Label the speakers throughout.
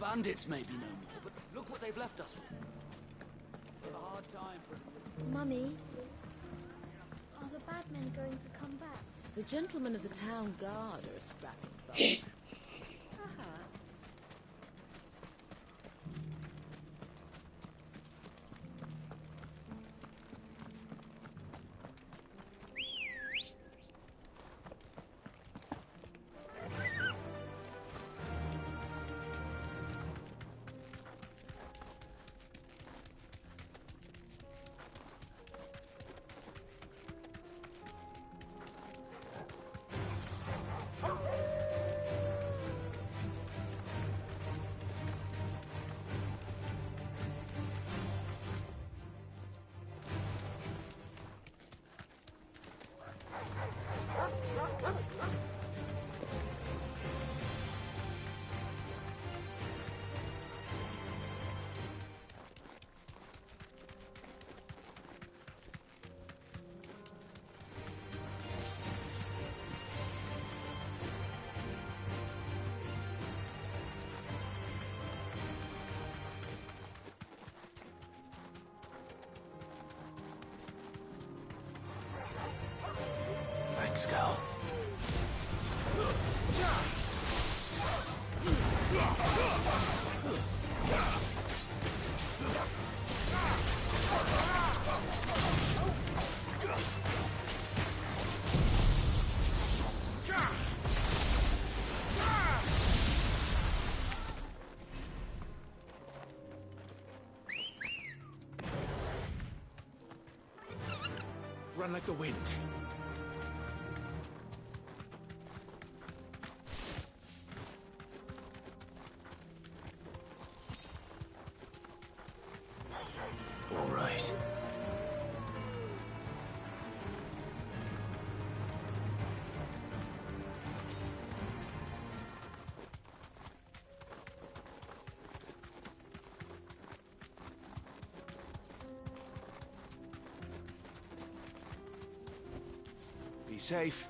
Speaker 1: bandits may be no more, but look what they've left us with. It's a hard time for them.
Speaker 2: Mummy, are the bad men going to come back?
Speaker 3: The gentlemen of the town guard are a strapping bunch.
Speaker 2: Perhaps.
Speaker 1: Thanks, girl. Run like the wind. All right. Be safe.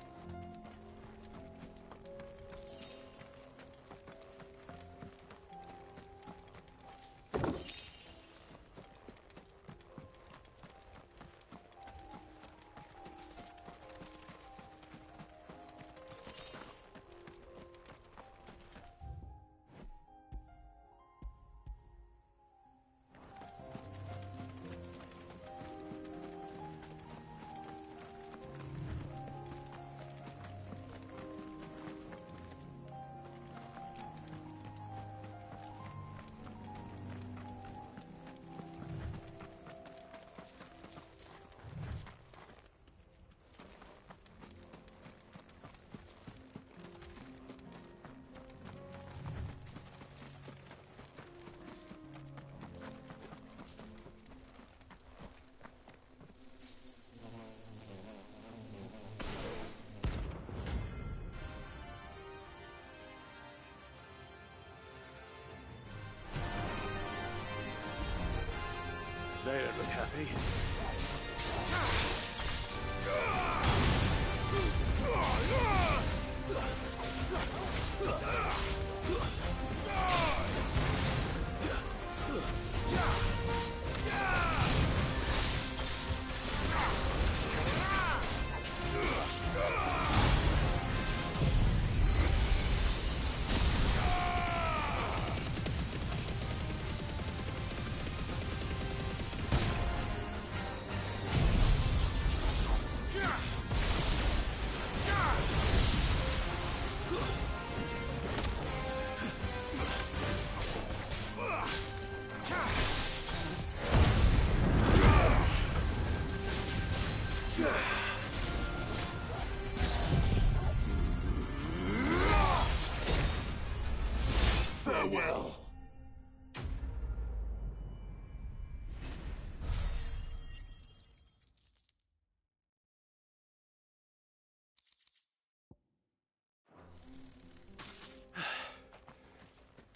Speaker 1: They don't look happy. Farewell.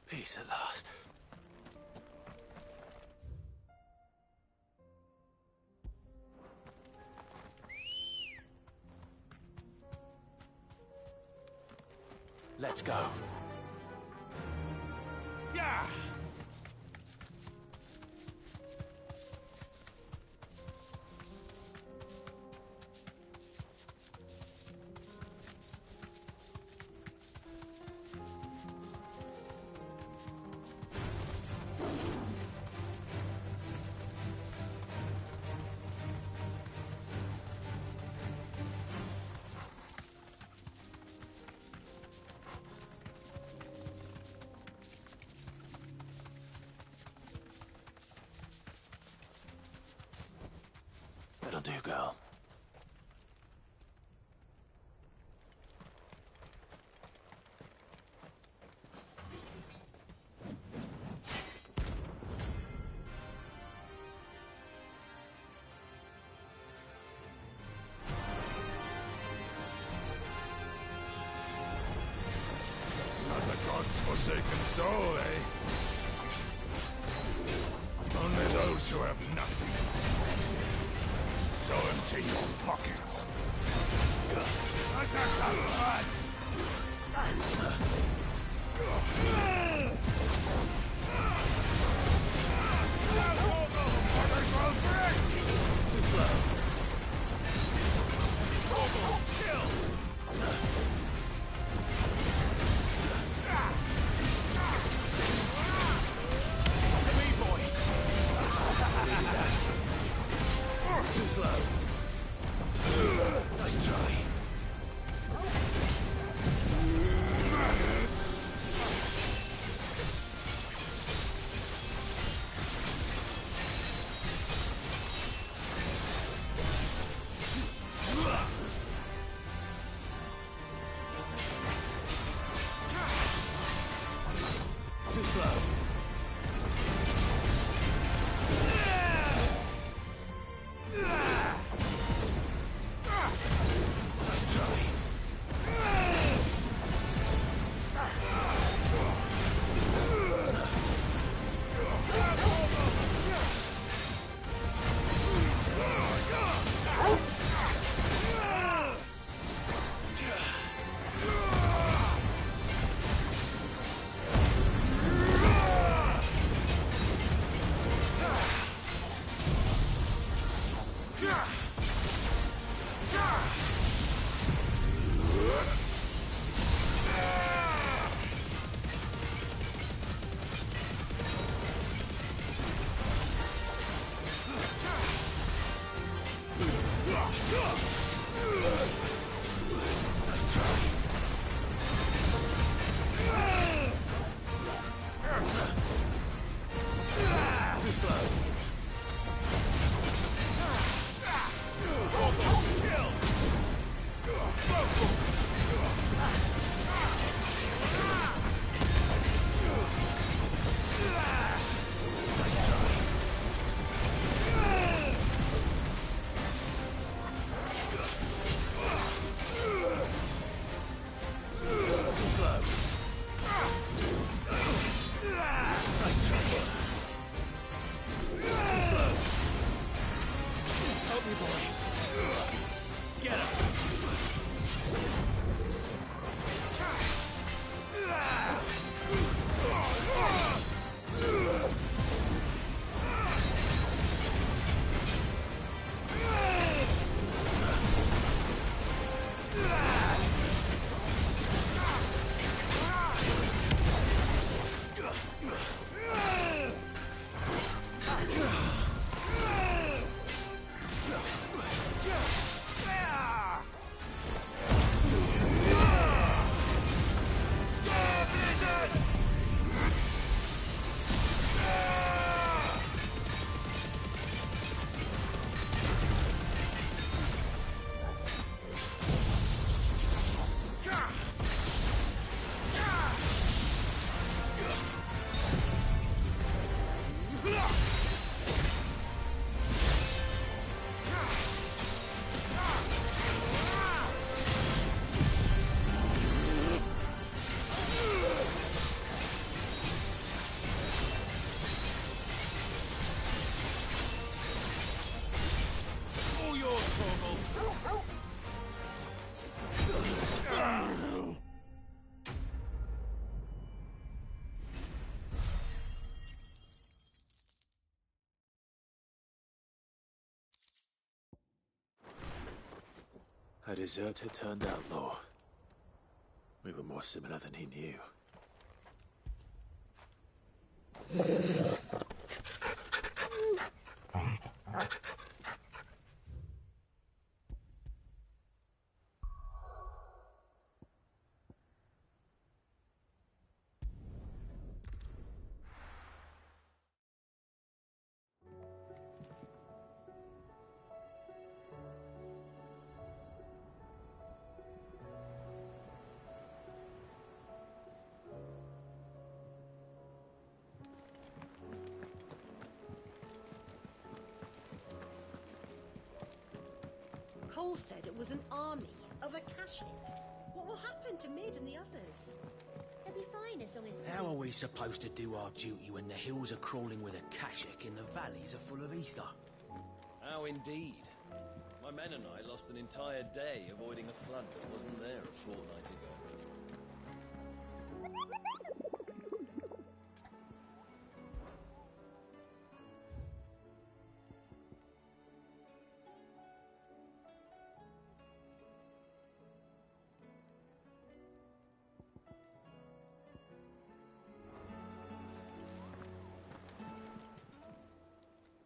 Speaker 1: Peace at last. Let's go. Yeah! That'll do, girl.
Speaker 4: Not the god's forsaken soul, eh? Only those who have nothing. So empty your pockets.
Speaker 1: Too slow. Too slow. Nice try. Too slow. Nice try. Nice try. Too slow. Nice try. Too slow. Nice try. Too slow. Help me, boy. Get him. All yours, Torgal.
Speaker 5: A deserter turned outlaw. We were more similar than he knew.
Speaker 6: Cole said it was an army of Akashic. What will happen to Mid and the others?
Speaker 2: They'll be fine as long as...
Speaker 1: How are we supposed to do our duty when the hills are crawling with Akashic and the valleys are full of ether?
Speaker 7: How indeed. My men and I lost an entire day avoiding a flood that wasn't there a fortnight ago.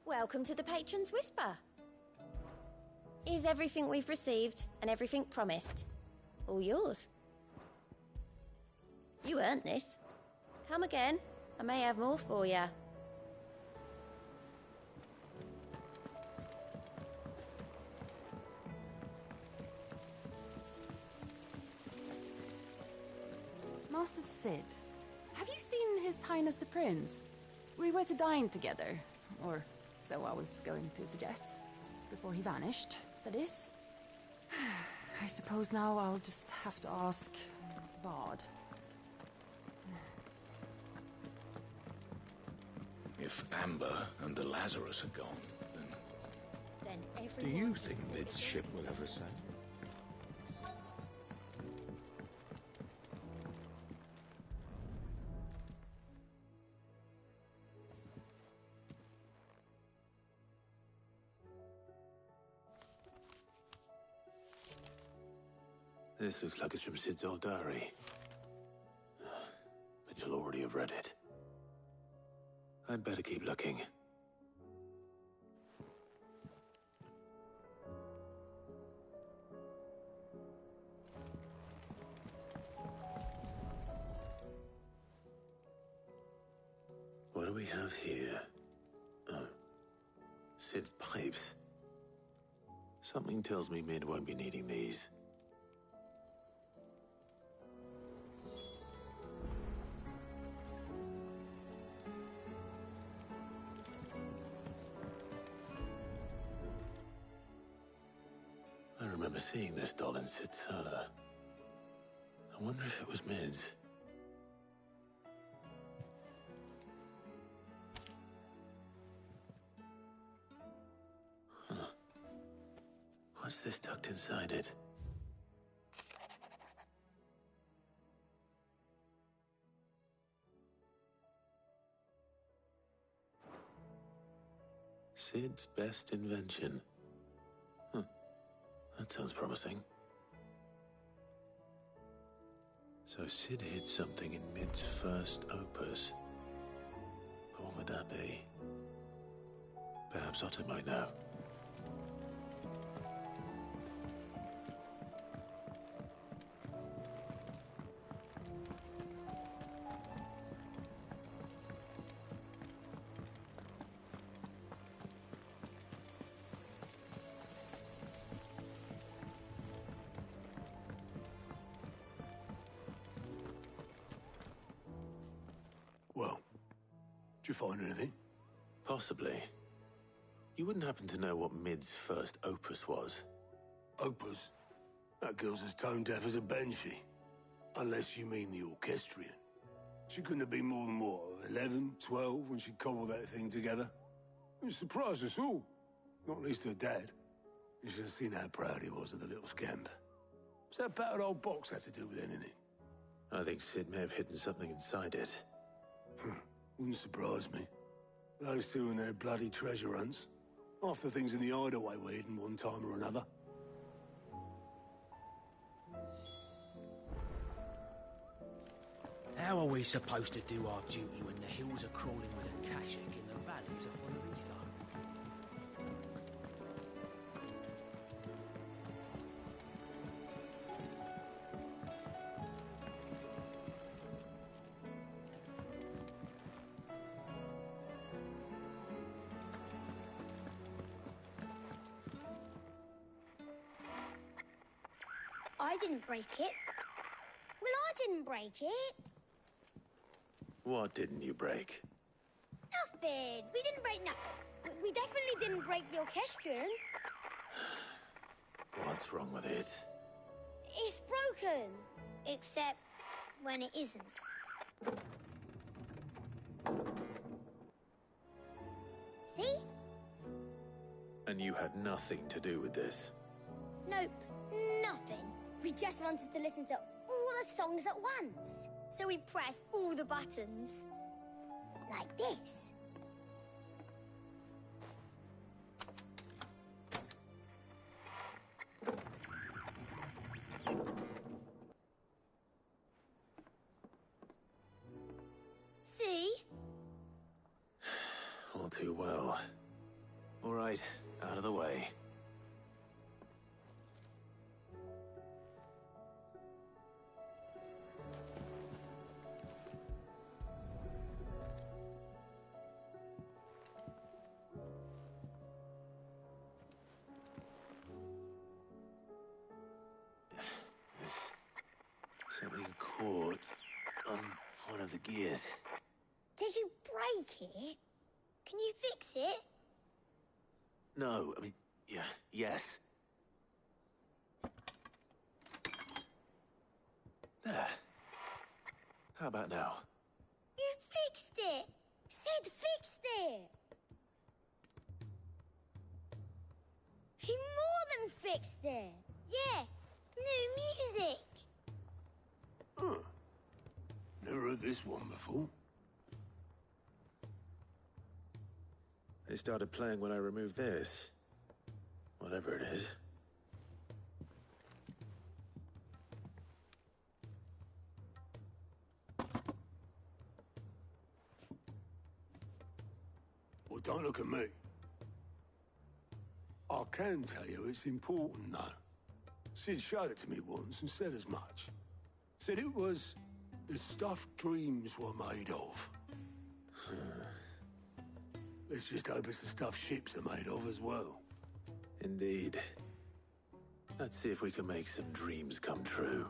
Speaker 2: Welcome to the Patron's Whisper. Is everything we've received and everything promised all yours? You earned this. Come again. I may have more for you.
Speaker 8: Master Sid, have you seen His Highness the Prince? We were to dine together, or so I was going to suggest. Before he vanished, that is. I suppose now I'll just have to ask the Bard.
Speaker 4: If Amber and the Lazarus are gone, then...
Speaker 2: Then
Speaker 4: Do you think Mid's ship will ever sail?
Speaker 5: This looks like it's from Sid's old diary. But you'll already have read it. I'd better keep looking. What do we have here? Oh. Sid's pipes. Something tells me Mid won't be needing these. I remember seeing this doll in Sid's cellar. I wonder if it was Mid's. Huh. What's this tucked inside it? Sid's best invention. Huh. That sounds promising. So Sid hid something in Mid's first opus. But what would that be? Perhaps Otto might know.
Speaker 9: Well, did you find anything?
Speaker 5: Possibly. You wouldn't happen to know what Mid's first opus was?
Speaker 9: Opus? That girl's as tone deaf as a banshee. Unless you mean the orchestrion. She couldn't have been more than, what, 11, 12 when she cobbled that thing together? It surprised us all. Not least her dad. You should have seen how proud he was of the little scamp. What's that battered old box have to do with anything?
Speaker 5: I think Sid may have hidden something inside it.
Speaker 9: Wouldn't surprise me. Those two and their bloody treasure hunts. Half the things in the hideaway were hidden one time or another.
Speaker 1: How are we supposed to do our duty when the hills are crawling with a Kashik and the valleys are full of ether?
Speaker 10: I didn't break it. Well, I didn't break it.
Speaker 5: What didn't you break?
Speaker 10: Nothing. We didn't break nothing. We definitely didn't break the orchestrion.
Speaker 5: What's wrong with it?
Speaker 10: It's broken. Except when it isn't. See?
Speaker 5: And you had nothing to do with this?
Speaker 10: Nope. Nothing. We just wanted to listen to all the songs at once. So we pressed all the buttons. Like this. See?
Speaker 5: All too well. All right, out of the way. Something caught on one of the gears.
Speaker 10: Did you break it? Can you fix it?
Speaker 5: No, I mean, yes. There. How about now?
Speaker 10: You fixed it! Sid fixed it! He more than fixed it! Yeah, new music!
Speaker 9: Huh. Never heard this one before.
Speaker 5: They started playing when I removed this. Whatever it is.
Speaker 9: Well, don't look at me. I can tell you it's important, though. Sid showed it to me once and said as much. Said it was the stuff dreams were made of. Let's just hope it's the stuff ships are made of as well.
Speaker 5: Indeed. Let's see if we can make some dreams come true.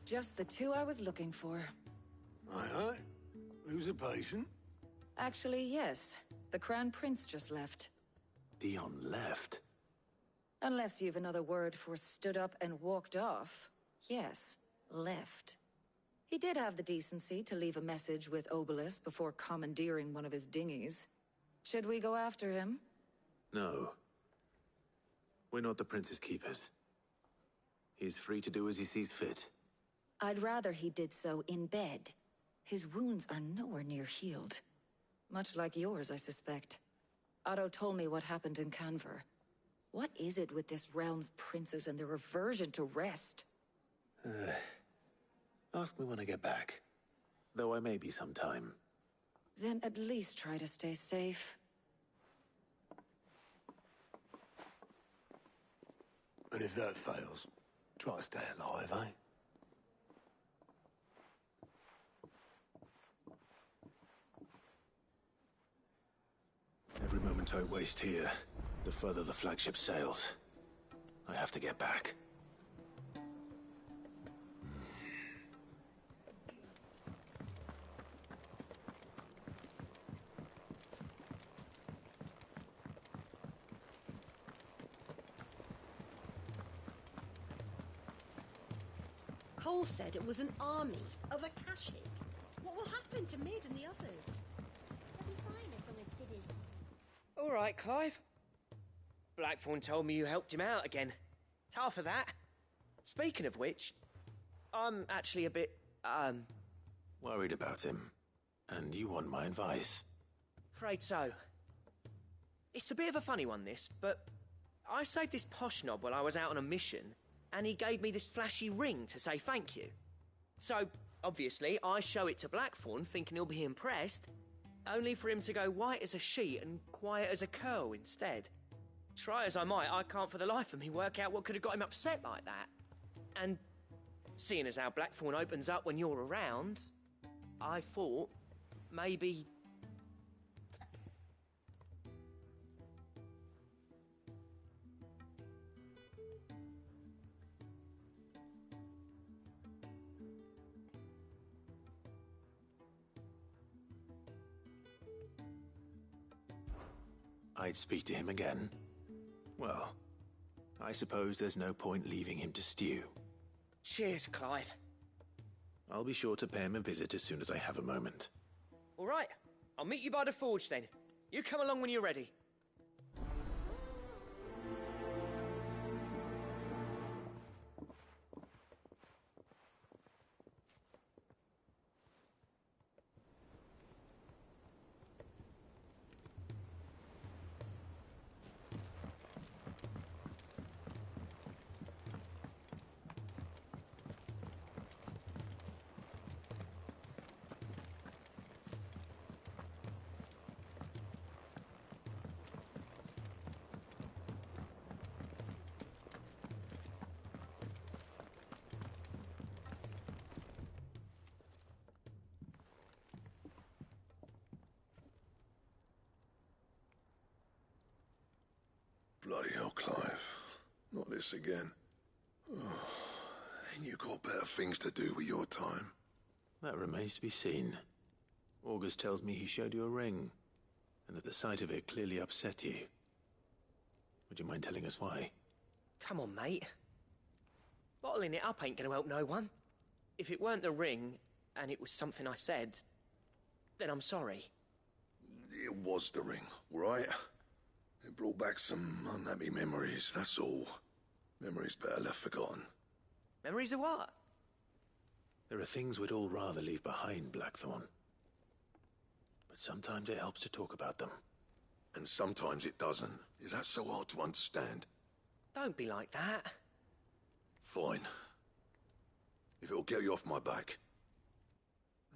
Speaker 3: Just the two I was looking for.
Speaker 9: Aye, aye. Who's a patient?
Speaker 3: Actually, yes. The Crown Prince just left.
Speaker 5: Dion left.
Speaker 3: Unless you've another word for stood up and walked off. Yes, left. He did have the decency to leave a message with Obelisk before commandeering one of his dinghies. Should we go after him?
Speaker 5: No. We're not the Prince's keepers. He's free to do as he sees fit.
Speaker 3: I'd rather he did so in bed. His wounds are nowhere near healed. Much like yours, I suspect. Otto told me what happened in Canver. What is it with this realm's princes and their aversion to rest?
Speaker 5: Ask me when I get back. Though I may be sometime.
Speaker 3: Then at least try to stay safe.
Speaker 9: And if that fails, try to stay alive, eh?
Speaker 5: Every moment I waste here, the further the flagship sails. I have to get back.
Speaker 6: Cole said it was an army of Akashic. What will happen to Mid and the others?
Speaker 10: They'll be fine as long as Sid is...
Speaker 11: All right, Clive. Blackthorn told me you helped him out again. It's half of that. Speaking of which, I'm actually a bit,
Speaker 5: Worried about him. And you want my advice?
Speaker 11: afraid so. It's a bit of a funny one, this, but I saved this posh knob while I was out on a mission, and he gave me this flashy ring to say thank you. So, obviously, I show it to Blackthorn, thinking he'll be impressed, only for him to go white as a sheet and quiet as a curl instead. Try as I might, I can't for the life of me work out what could have got him upset like that. And seeing as how Blackthorn opens up when you're around, I thought maybe...
Speaker 5: I'd speak to him again. Well, I suppose there's no point leaving him to stew.
Speaker 11: Cheers, Clive.
Speaker 5: I'll be sure to pay him a visit as soon as I have a moment.
Speaker 11: All right, I'll meet you by the forge then. You come along when you're ready.
Speaker 4: Bloody hell, Clive. Not this again. Oh, ain't you got better things to do with your time?
Speaker 5: That remains to be seen. August tells me he showed you a ring, and that the sight of it clearly upset you. Would you mind telling us why?
Speaker 11: Come on, mate. Bottling it up ain't gonna help no one. If it weren't the ring, and it was something I said, then I'm sorry.
Speaker 4: It was the ring, right? It brought back some unhappy memories, that's all. Memories better left forgotten.
Speaker 11: Memories of what?
Speaker 5: There are things we'd all rather leave behind, Blackthorn. But sometimes it helps to talk about them.
Speaker 4: And sometimes it doesn't. Is that so hard to understand?
Speaker 11: Don't be like that.
Speaker 4: Fine. If it'll get you off my back.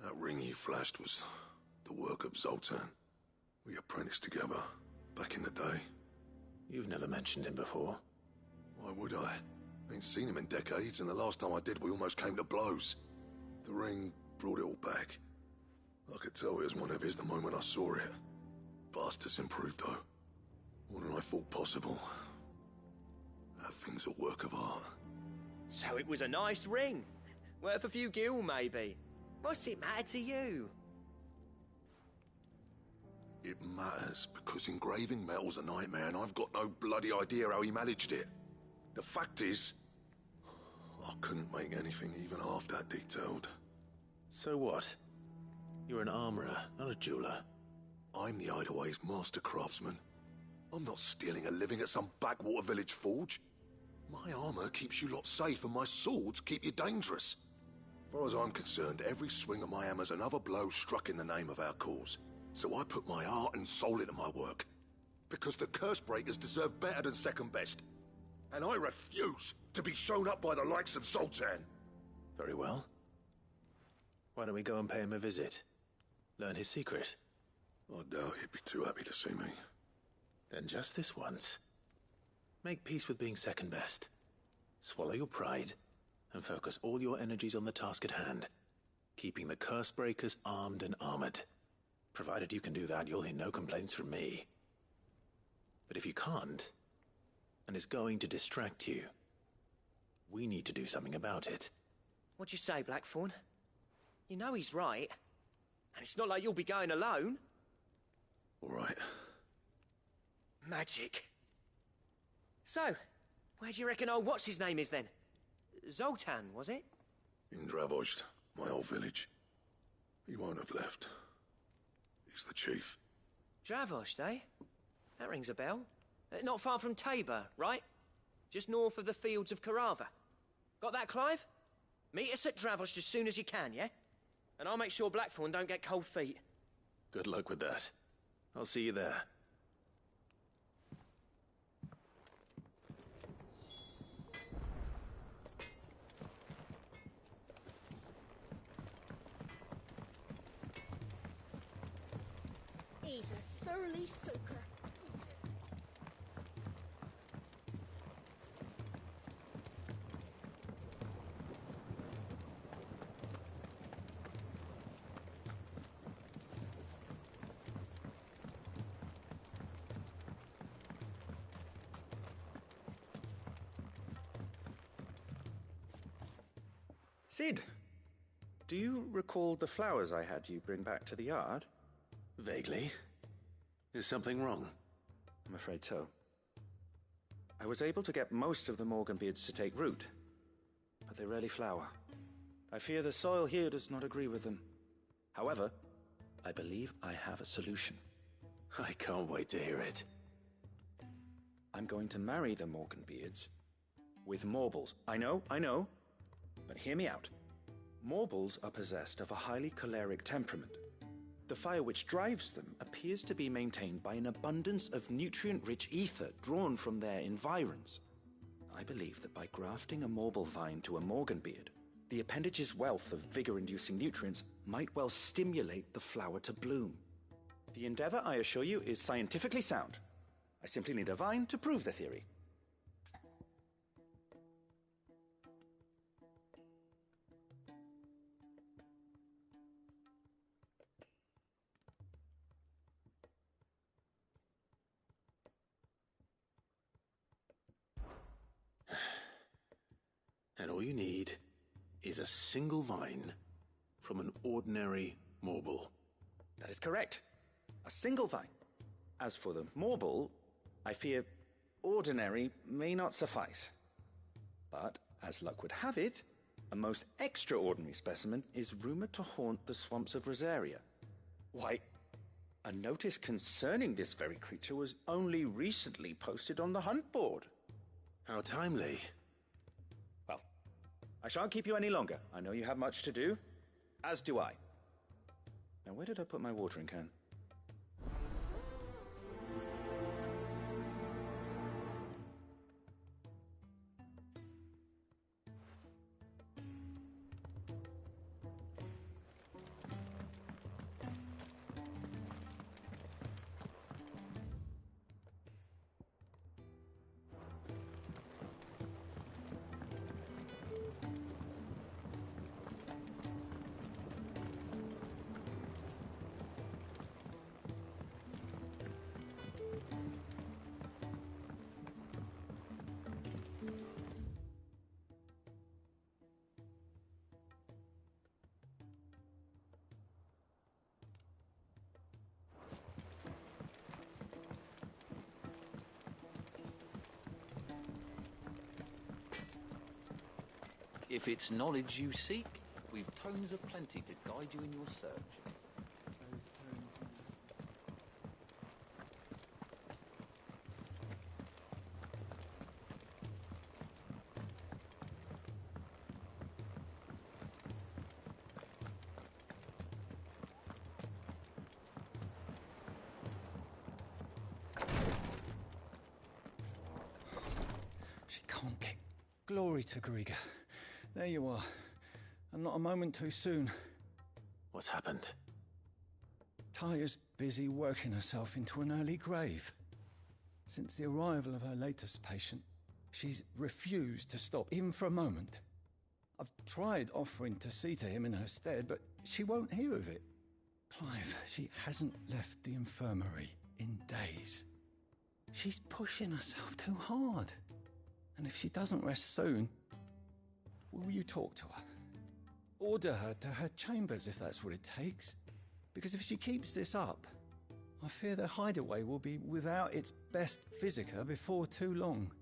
Speaker 4: That ring you flashed was the work of Zoltan. We apprenticed together, back in the day.
Speaker 5: You've never mentioned him before.
Speaker 4: Why would I? Ain't seen him in decades, and the last time I did, we almost came to blows. The ring brought it all back. I could tell it was one of his the moment I saw it. Bastard's improved, though. More than I thought possible. That thing's a work of art.
Speaker 11: So it was a nice ring. Worth a few gil, maybe. What's it matter to you?
Speaker 4: It matters because engraving metal's a nightmare, and I've got no bloody idea how he managed it. The fact is, I couldn't make anything even half that detailed.
Speaker 5: So what? You're an armorer, not a jeweler.
Speaker 4: I'm the Idaway's master craftsman. I'm not stealing a living at some backwater village forge. My armor keeps you lot safe, and my swords keep you dangerous. As far as I'm concerned, every swing of my hammer's another blow struck in the name of our cause. So I put my heart and soul into my work. Because the curse breakers deserve better than second best. And I refuse to be shown up by the likes of Zoltan.
Speaker 5: Very well. Why don't we go and pay him a visit? Learn his secret.
Speaker 4: I doubt he'd be too happy to see me.
Speaker 5: Then just this once. Make peace with being second best. Swallow your pride, and focus all your energies on the task at hand. Keeping the curse breakers armed and armored. Provided you can do that, you'll hear no complaints from me. But if you can't, and it's going to distract you, we need to do something about it.
Speaker 11: What'd you say, Blackthorn? You know he's right. And it's not like you'll be going alone.
Speaker 4: All right.
Speaker 11: Magic. So, where do you reckon old what's-his-name is then? Zoltan, was it?
Speaker 4: In Dravozd, my old village. He won't have left. He's the chief.
Speaker 11: Dravozd, eh? That rings a bell. Not far from Tabor, right? Just north of the fields of Carava. Got that, Clive? Meet us at Dravozd as soon as you can, yeah? And I'll make sure Blackthorn don't get cold feet.
Speaker 5: Good luck with that. I'll see you there.
Speaker 6: He's a surly soaker.
Speaker 12: Sid, do you recall the flowers I had you bring back to the yard?
Speaker 5: Vaguely. Is something wrong?
Speaker 12: I'm afraid so. I was able to get most of the Morganbeards to take root, but they rarely flower. I fear the soil here does not agree with them. However, I believe I have a solution.
Speaker 5: I can't wait to hear it.
Speaker 12: I'm going to marry the Morganbeards with Morbles. I know, but hear me out. Morbles are possessed of a highly choleric temperament. The fire which drives them appears to be maintained by an abundance of nutrient-rich ether drawn from their environs. I believe that by grafting a Morble vine to a Morganbeard, the appendage's wealth of vigor-inducing nutrients might well stimulate the flower to bloom. The endeavor, I assure you, is scientifically sound. I simply need a vine to prove the theory.
Speaker 5: And all you need is a single vine from an ordinary Morble.
Speaker 12: That is correct. A single vine. As for the Morble, I fear ordinary may not suffice. But, as luck would have it, a most extraordinary specimen is rumored to haunt the swamps of Rosaria. Why, a notice concerning this very creature was only recently posted on the hunt board.
Speaker 5: How timely.
Speaker 12: Well, I shan't keep you any longer. I know you have much to do, as do I. Now, where did I put my watering can?
Speaker 13: If it's knowledge you seek, we've tomes aplenty to guide you in your search.
Speaker 14: She can't get glory to Griga. There you are. And not a moment too soon.
Speaker 5: What's happened?
Speaker 14: Taya's busy working herself into an early grave. Since the arrival of her latest patient, she's refused to stop, even for a moment. I've tried offering to see to him in her stead, but she won't hear of it. Clive, she hasn't left the infirmary in days. She's pushing herself too hard. And if she doesn't rest soon, will you talk to her? Order her to her chambers if that's what it takes. Because if she keeps this up, I fear the hideaway will be without its best physica before too long.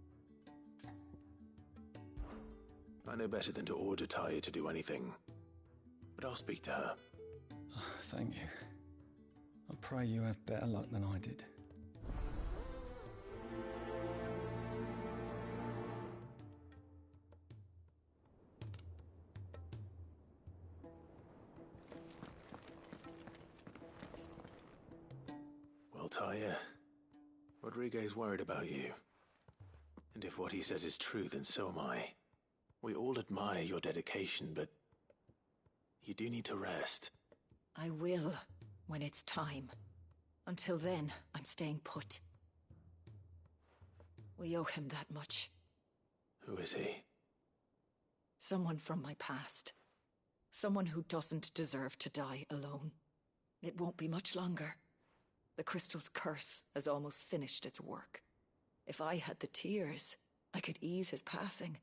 Speaker 5: I know better than to order Taya to do anything. But I'll speak to her.
Speaker 14: Thank you. I pray you have better luck than I did.
Speaker 5: Well, Taya, Rodriguez worried about you. And if what he says is true, then so am I. We all admire your dedication, but you do need to rest.
Speaker 3: I will, when it's time. Until then, I'm staying put. We owe him that much.
Speaker 5: Who is he?
Speaker 3: Someone from my past. Someone who doesn't deserve to die alone. It won't be much longer. The crystal's curse has almost finished its work. If I had the tears, I could ease his passing.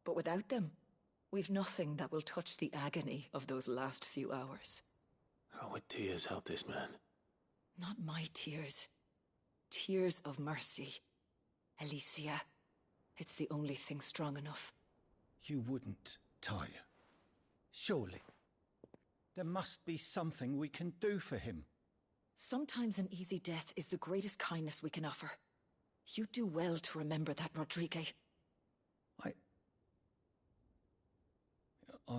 Speaker 3: But without them, we've nothing that will touch the agony of those last few hours.
Speaker 5: How would tears help this man?
Speaker 3: Not my tears. Tears of mercy. Alicia. It's the only thing strong enough.
Speaker 14: You wouldn't, Taya. Surely. There must be something we can do for him.
Speaker 3: Sometimes an easy death is the greatest kindness we can offer. You do well to remember that, Rodriguez.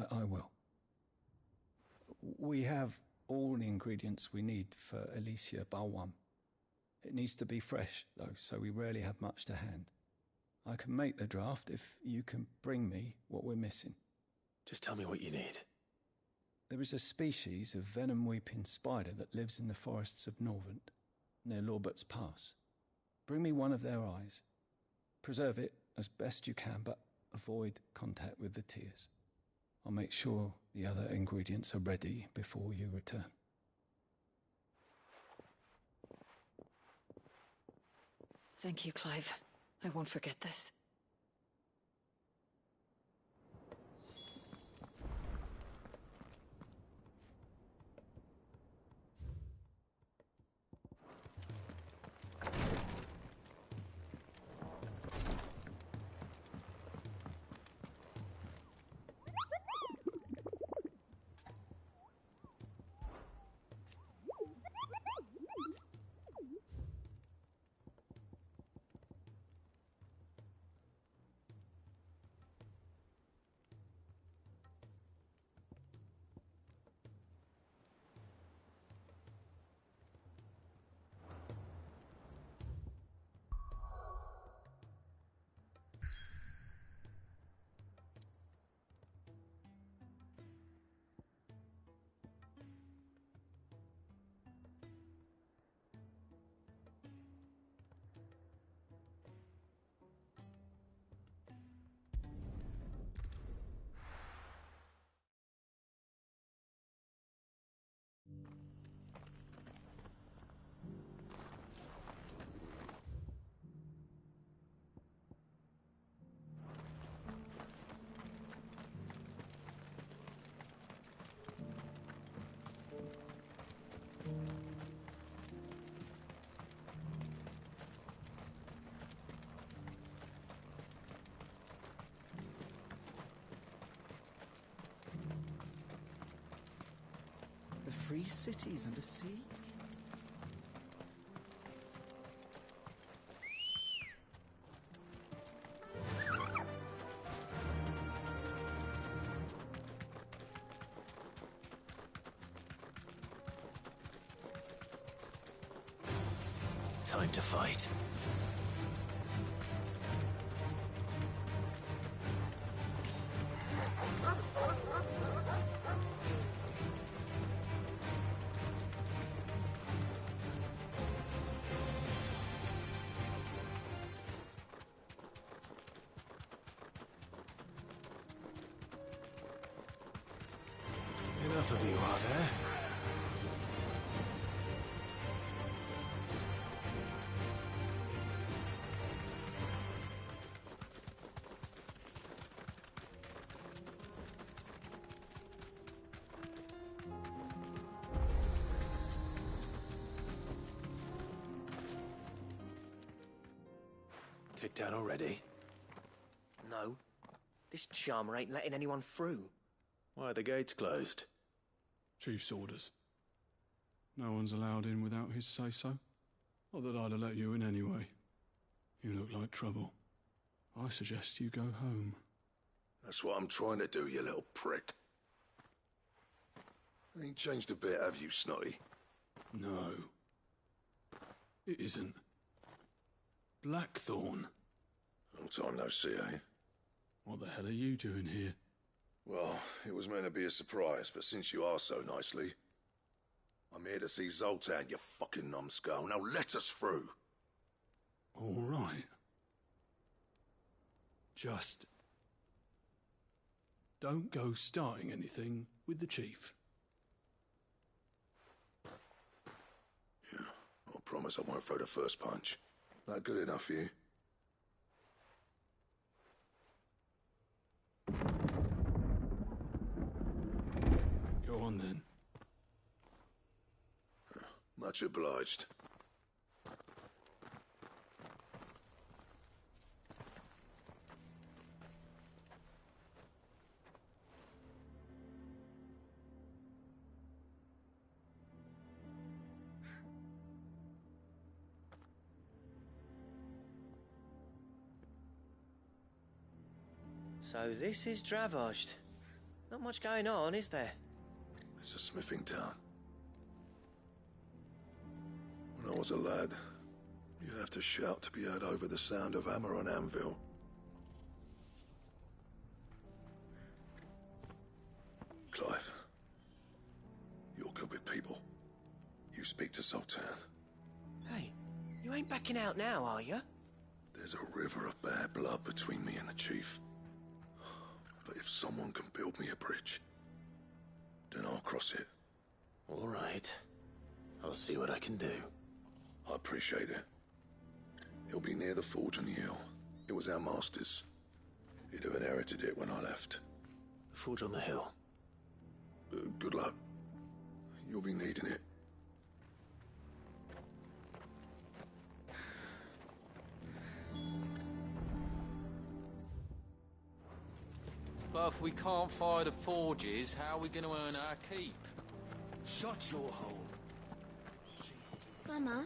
Speaker 14: I will. We have all the ingredients we need for Alicia Balwam. It needs to be fresh, though, so we rarely have much to hand. I can make the draft if you can bring me what we're missing.
Speaker 5: Just tell me what you need.
Speaker 14: There is a species of venom-weeping spider that lives in the forests of Norvent, near Lorbert's Pass. Bring me one of their eyes. Preserve it as best you can, but avoid contact with the tears. I'll make sure the other ingredients are ready before you return.
Speaker 3: Thank you, Clive. I won't forget this.
Speaker 15: The free cities under siege?
Speaker 5: Time to fight. Enough of you, are there? Kicked down already?
Speaker 11: No. This charmer ain't letting anyone through.
Speaker 5: Why are the gates closed?
Speaker 16: Chief's orders. No one's allowed in without his say-so. Not that I'd have let you in anyway. You look like trouble. I suggest you go home.
Speaker 4: That's what I'm trying to do, you little prick. Ain't changed a bit, have you, Snotty?
Speaker 16: No. It isn't. Blackthorn.
Speaker 4: Long time no see, eh?
Speaker 16: What the hell are you doing here?
Speaker 4: Well, it was meant to be a surprise, but since you asked so nicely, I'm here to see Zoltan, you fucking numbskull. Now let us through.
Speaker 16: All right. Just don't go starting anything with the chief.
Speaker 4: Yeah, I promise I won't throw the first punch. That good enough for you?
Speaker 16: Go on then.
Speaker 4: Much obliged.
Speaker 11: So this is Dravoged. Not much going on, is there?
Speaker 4: It's a smithing town. When I was a lad, you'd have to shout to be heard over the sound of hammer on anvil. Clive, you're good with people. You speak to Zoltan.
Speaker 11: Hey, you ain't backing out now, are you?
Speaker 4: There's a river of bad blood between me and the chief. But if someone can build me a bridge, then I'll cross it.
Speaker 5: All right. I'll see what I can do.
Speaker 4: I appreciate it. It'll be near the forge on the hill. It was our master's. He'd have inherited it when I left.
Speaker 5: The forge on the hill?
Speaker 4: Good luck. You'll be needing it.
Speaker 13: But if we can't fire the forges, how are we going to earn our keep?
Speaker 1: Shut your hole.
Speaker 10: Mama,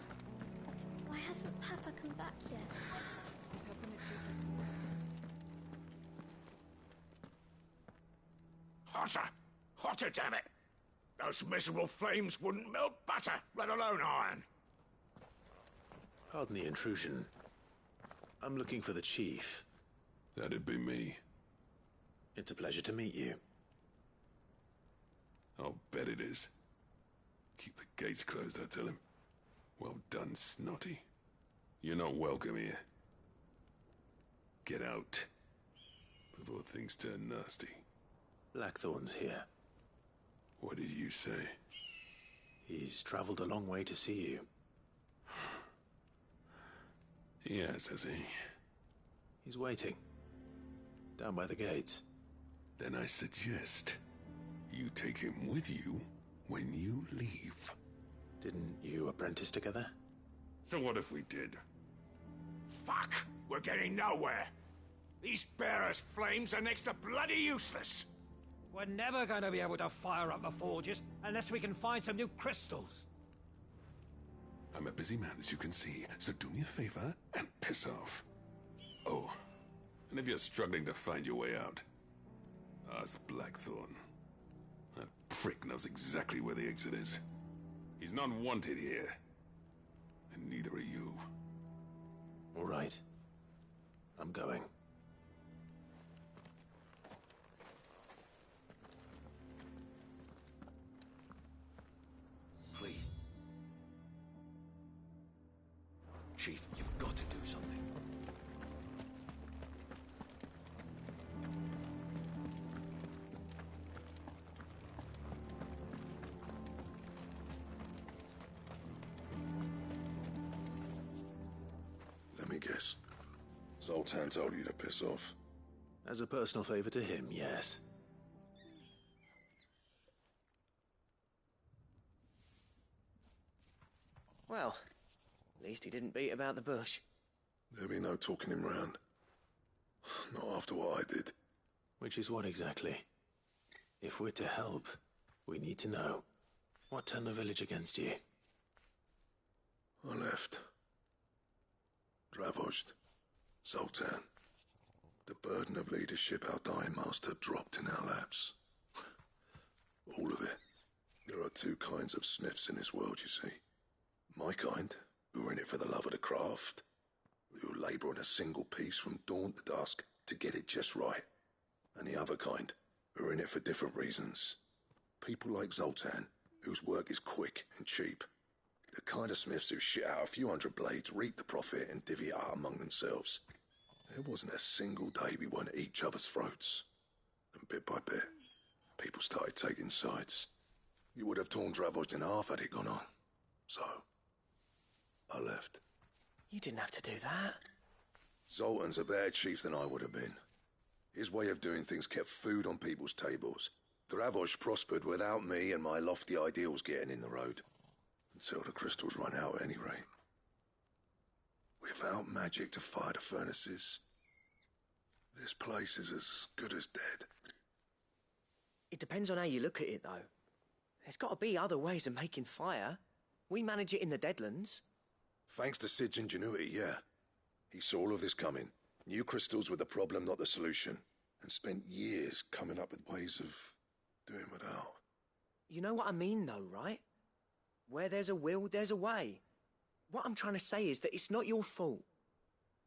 Speaker 10: why hasn't Papa come back yet?
Speaker 17: Hotter! Hotter, damn it! Those miserable flames wouldn't melt butter, let alone iron.
Speaker 5: Pardon the intrusion. I'm looking for the chief.
Speaker 16: That'd be me.
Speaker 5: It's a pleasure to meet you.
Speaker 16: I'll bet it is. Keep the gates closed, I tell him. Well done, Snotty. You're not welcome here. Get out. Before things turn nasty.
Speaker 5: Blackthorn's here.
Speaker 16: What did you say?
Speaker 5: He's traveled a long way to see you.
Speaker 16: Yes, has he?
Speaker 5: He's waiting. Down by the gates.
Speaker 16: Then I suggest you take him with you when you leave.
Speaker 5: Didn't you apprentice together?
Speaker 17: So what if we did? Fuck! We're getting nowhere! These bearers' flames are next to bloody useless!
Speaker 1: We're never going to be able to fire up the forges unless we can find some new crystals.
Speaker 16: I'm a busy man, as you can see, so do me a favor and piss off. Oh, and if you're struggling to find your way out, ask Blackthorn. That prick knows exactly where the exit is. He's not wanted here. And neither are you.
Speaker 5: All right. I'm going.
Speaker 1: Please. Chief, you've got to do something.
Speaker 4: Let me guess. Zoltan told you to piss off.
Speaker 5: As a personal favor to him, yes.
Speaker 11: Well, at least he didn't beat about the bush.
Speaker 4: There'll be no talking him round. Not after what I did.
Speaker 5: Which is what exactly? If we're to help, we need to know. What turned the village against you?
Speaker 4: I left. Dravozd. Zoltan. The burden of leadership our dying master dropped in our laps. All of it. There are two kinds of smiths in this world, you see. My kind, who are in it for the love of the craft, who labour on a single piece from dawn to dusk to get it just right. And the other kind, who are in it for different reasons. People like Zoltan, whose work is quick and cheap. The kind of smiths who shit out a few hundred blades, reap the profit, and divvy it out among themselves. There wasn't a single day we weren't at each other's throats. And bit by bit, people started taking sides. You would have torn Dravozd in half had it gone on. So, I left.
Speaker 11: You didn't have to do that.
Speaker 4: Zoltan's a better chief than I would have been. His way of doing things kept food on people's tables. Dravozd prospered without me and my lofty ideals getting in the road. Until the crystals run out at any rate. Without magic to fire the furnaces, this place is as good as dead.
Speaker 11: It depends on how you look at it, though. There's got to be other ways of making fire. We manage it in the Deadlands.
Speaker 4: Thanks to Sid's ingenuity, yeah. He saw all of this coming. Knew crystals were the problem, not the solution. And spent years coming up with ways of doing without.
Speaker 11: You know what I mean, though, right? Where there's a will, there's a way. What I'm trying to say is that it's not your fault.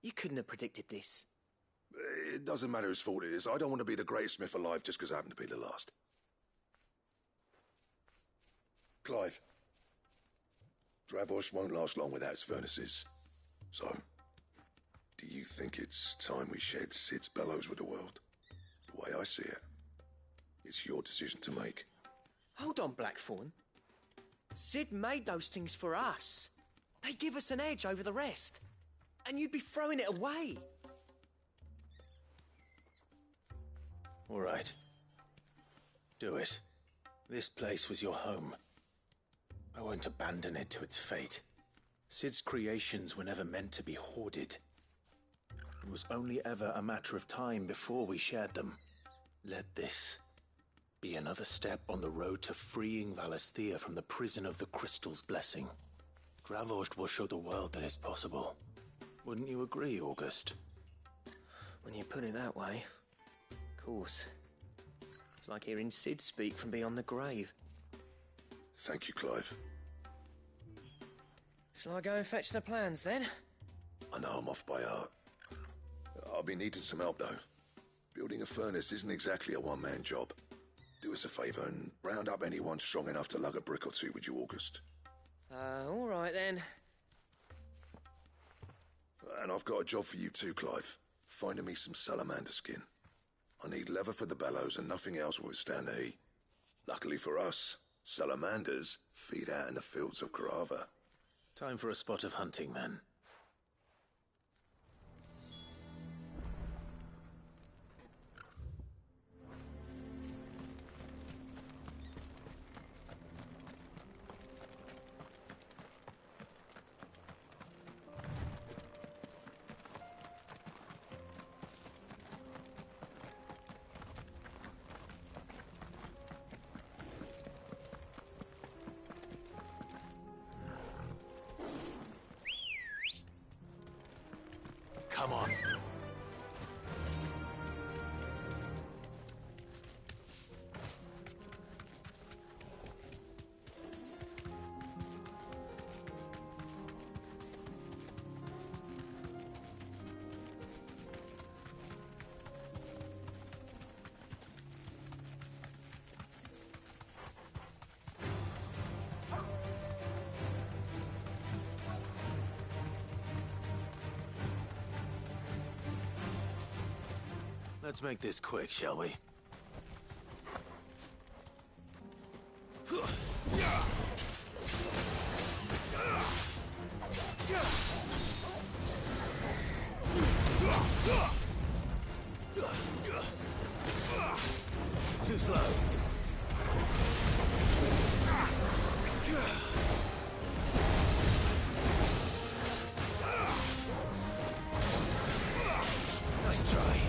Speaker 11: You couldn't have predicted this.
Speaker 4: It doesn't matter whose fault it is. I don't want to be the greatest smith alive just because I happen to be the last. Clive. Dravozd won't last long without its furnaces. So, do you think it's time we shared Sid's bellows with the world? The way I see it, it's your decision to make.
Speaker 11: Hold on, Blackthorn. Sid made those things for us. They give us an edge over the rest. And you'd be throwing it away.
Speaker 5: All right. Do it. This place was your home. I won't abandon it to its fate. Sid's creations were never meant to be hoarded. It was only ever a matter of time before we shared them. Let this be another step on the road to freeing Valisthea from the prison of the Crystal's blessing. Dravozd will show the world that it's possible. Wouldn't you agree, August?
Speaker 11: When you put it that way, of course. It's like hearing Sid speak from beyond the grave.
Speaker 4: Thank you, Clive.
Speaker 11: Shall I go and fetch the plans, then?
Speaker 4: I know I'm off by heart. I'll be needing some help, though. Building a furnace isn't exactly a one-man job. Do us a favour and round up anyone strong enough to lug a brick or two, would you, August?
Speaker 11: All right, then.
Speaker 4: And I've got a job for you too, Clive. Finding me some salamander skin. I need leather for the bellows and nothing else will withstand the heat. Luckily for us, salamanders feed out in the fields of Karava.
Speaker 5: Time for a spot of hunting, then. Come on. Let's make this quick, shall we? Too slow. Nice try.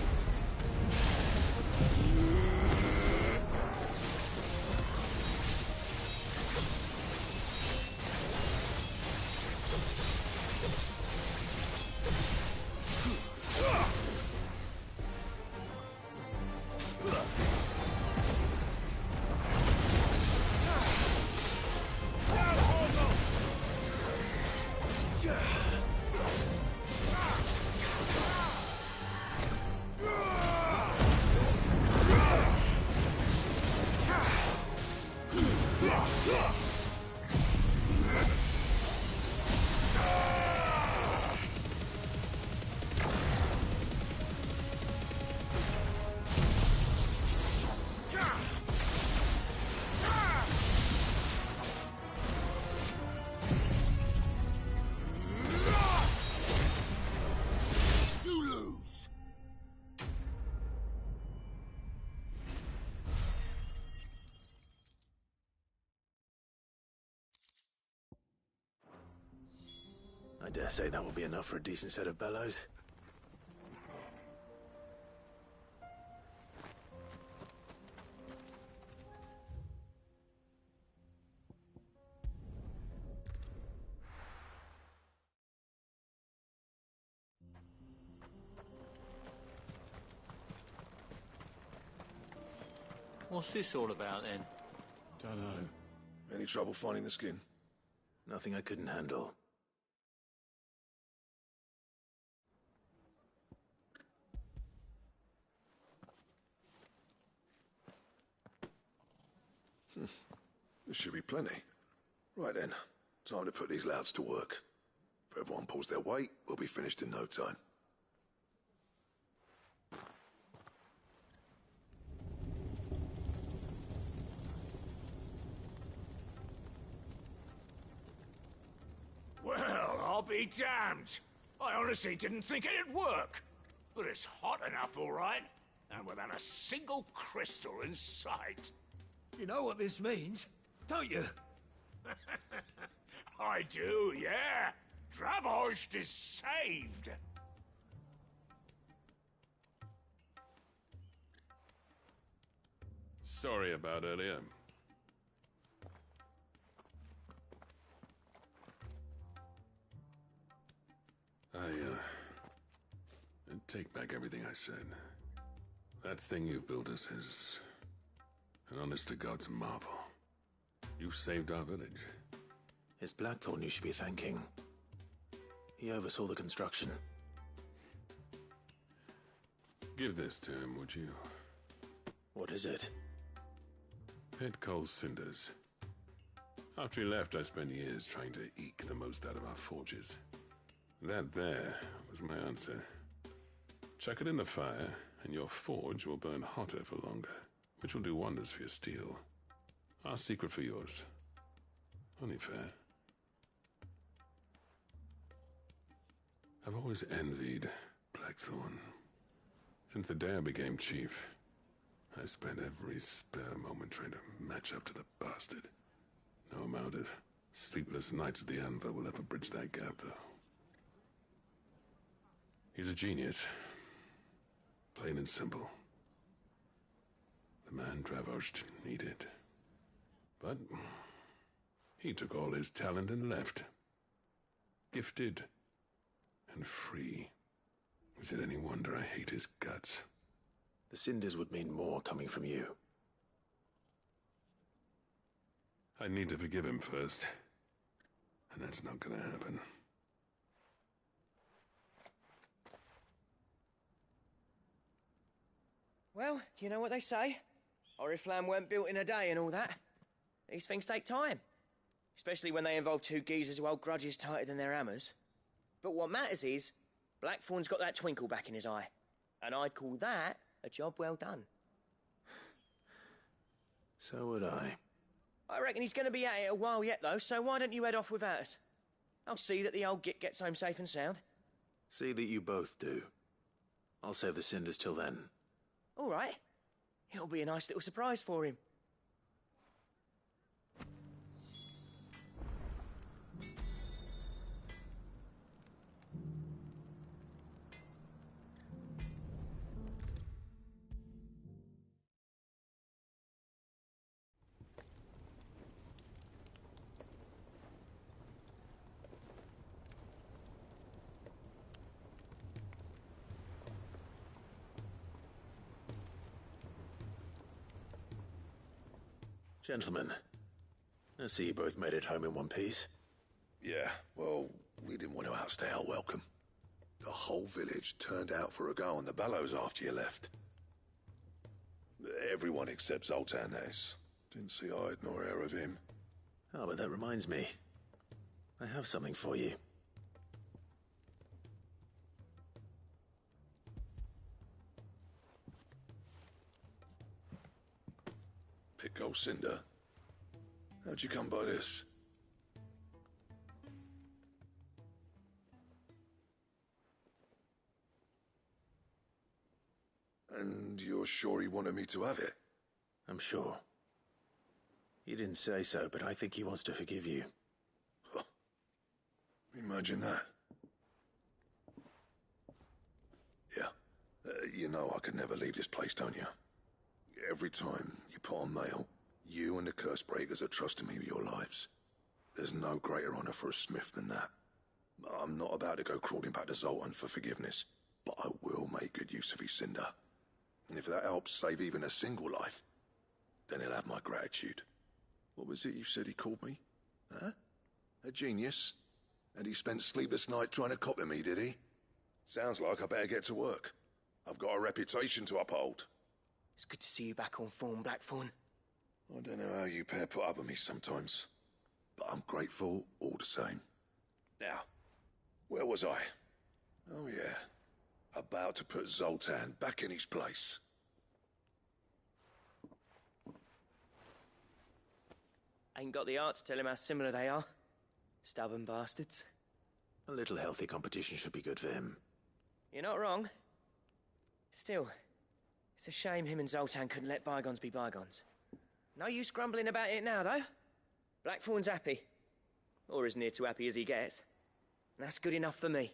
Speaker 5: dare say that will be enough for a decent set of bellows.
Speaker 13: What's this all about, then?
Speaker 4: Don't know. Any trouble finding the skin?
Speaker 5: Nothing I couldn't handle.
Speaker 4: This should be plenty. Right then, time to put these louds to work. If everyone pulls their weight, we'll be finished in no time.
Speaker 17: Well, I'll be damned. I honestly didn't think it'd work. But it's hot enough, all right. And without a single crystal in sight.
Speaker 1: You know what this means, don't you?
Speaker 17: I do, yeah. Dravost is saved.
Speaker 16: Sorry about earlier. I take back everything I said. That thing you built us is an honest-to-God's marvel. You saved our village.
Speaker 5: It's Blackthorn you should be thanking. He oversaw the construction.
Speaker 16: Give this to him, would you?
Speaker 5: What is it?
Speaker 16: Pit Cole's cinders. After he left, I spent years trying to eke the most out of our forges. That there was my answer. Chuck it in the fire, and your forge will burn hotter for longer, which will do wonders for your steel. Our secret for yours. Only fair. I've always envied Blackthorn. Since the day I became chief, I spent every spare moment trying to match up to the bastard. No amount of sleepless nights at the anvil will ever bridge that gap, though. He's a genius. Plain and simple. The man Dravost needed. But he took all his talent and left. Gifted and free. Is it any wonder I hate his guts?
Speaker 5: The cinders would mean more coming from you.
Speaker 16: I need to forgive him first. And that's not gonna happen.
Speaker 11: Well, you know what they say. Oriflamme weren't built in a day and all that. These things take time. Especially when they involve two geezers who hold grudges tighter than their hammers. But what matters is, Blackthorn's got that twinkle back in his eye. And I'd call that a job well done.
Speaker 5: So would I.
Speaker 11: I reckon he's going to be at it a while yet, though, so why don't you head off without us? I'll see that the old git gets home safe and sound.
Speaker 5: See that you both do. I'll save the cinders till then.
Speaker 11: All right. It'll be a nice little surprise for him.
Speaker 5: Gentlemen, I see you both made it home in one piece.
Speaker 4: Yeah, well, we didn't want to outstay our welcome. The whole village turned out for a go on the bellows after you left. Everyone except Zoltan has. Didn't see hide nor hair of him.
Speaker 5: Oh, but that reminds me. I have something for you.
Speaker 4: Pick cinder. How'd you come by this? And you're sure he wanted me to have it?
Speaker 5: I'm sure. He didn't say so, but I think he wants to forgive you.
Speaker 4: Huh. Imagine that. You know I could never leave this place, don't you? Every time you put on mail, you and the curse breakers are trusting me with your lives. There's no greater honor for a smith than that. I'm not about to go crawling back to Zoltan for forgiveness, but I will make good use of his cinder. And if that helps save even a single life, then he'll have my gratitude. What was it you said he called me? Huh? A genius? And he spent sleepless night trying to copy me, did he? Sounds like I better get to work. I've got a reputation to uphold.
Speaker 11: It's good to see you back on form, Blackthorn.
Speaker 4: I don't know how you pair put up with me sometimes, but I'm grateful all the same. Now, where was I? Oh yeah, about to put Zoltan back in his place.
Speaker 11: Ain't got the art to tell him how similar they are. Stubborn bastards.
Speaker 5: A little healthy competition should be good for him.
Speaker 11: You're not wrong. Still, it's a shame him and Zoltan couldn't let bygones be bygones. No use grumbling about it now, though. Blackthorn's happy. Or as near to happy as he gets. And that's good enough for me.